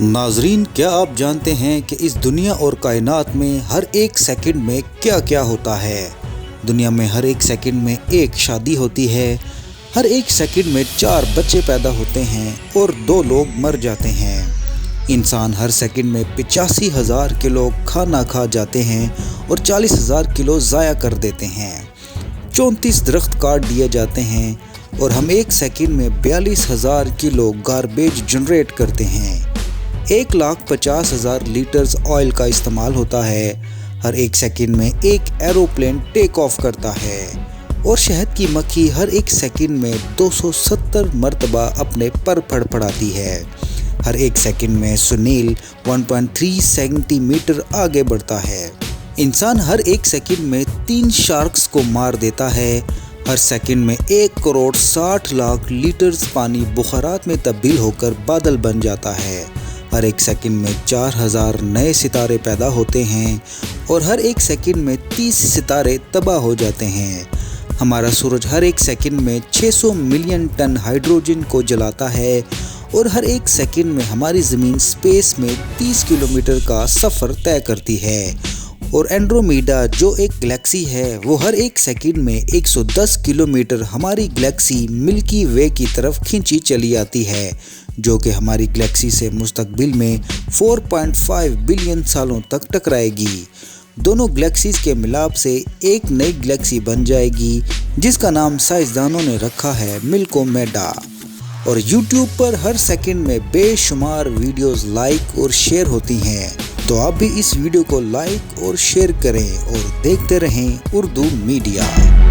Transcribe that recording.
नाजरीन, क्या आप जानते हैं कि इस दुनिया और कायनात में हर एक सेकंड में क्या क्या होता है। दुनिया में हर एक सेकंड में एक शादी होती है, हर एक सेकंड में 4 बच्चे पैदा होते हैं और 2 लोग मर जाते हैं। इंसान हर सेकंड में 85,000 किलो खाना खा जाते हैं और 40,000 किलो ज़ाया कर देते हैं। 34 दरख्त काट दिए जाते हैं और हम एक सेकंड में 42,000 किलो गार्बेज जनरेट करते हैं। 1,50,000 लीटर्स ऑयल का इस्तेमाल होता है। हर एक सेकंड में एक एरोप्लेन टेक ऑफ करता है और शहद की मक्खी हर एक सेकंड में 270 मरतबा अपने पर फड़फड़ाती है। हर एक सेकंड में सुनील 1.3 सेंटीमीटर आगे बढ़ता है। इंसान हर एक सेकंड में 3 शार्क्स को मार देता है। हर सेकंड में 1 करोड़ 60 लाख लीटर्स पानी बुखारात में तब्दील होकर बादल बन जाता है। हर एक सेकंड में 4,000 नए सितारे पैदा होते हैं और हर एक सेकंड में 30 सितारे तबाह हो जाते हैं। हमारा सूरज हर एक सेकंड में 600 मिलियन टन हाइड्रोजन को जलाता है और हर एक सेकंड में हमारी ज़मीन स्पेस में 30 किलोमीटर का सफ़र तय करती है। और एंड्रोमेडा जो एक गैलेक्सी है, वो हर एक सेकंड में 110 किलोमीटर हमारी गैलेक्सी मिल्की वे की तरफ खींची चली आती है, जो कि हमारी गैलेक्सी से मुस्तकबिल में 4.5 बिलियन सालों तक टकराएगी। दोनों गैलेक्सीज के मिलाप से एक नई गैलेक्सी बन जाएगी, जिसका नाम साइंसदानों ने रखा है मिल्कोमेडा। और YouTube पर हर सेकंड में बेशुमार वीडियोस लाइक और शेयर होती हैं, तो आप भी इस वीडियो को लाइक और शेयर करें और देखते रहें उर्दू मीडिया।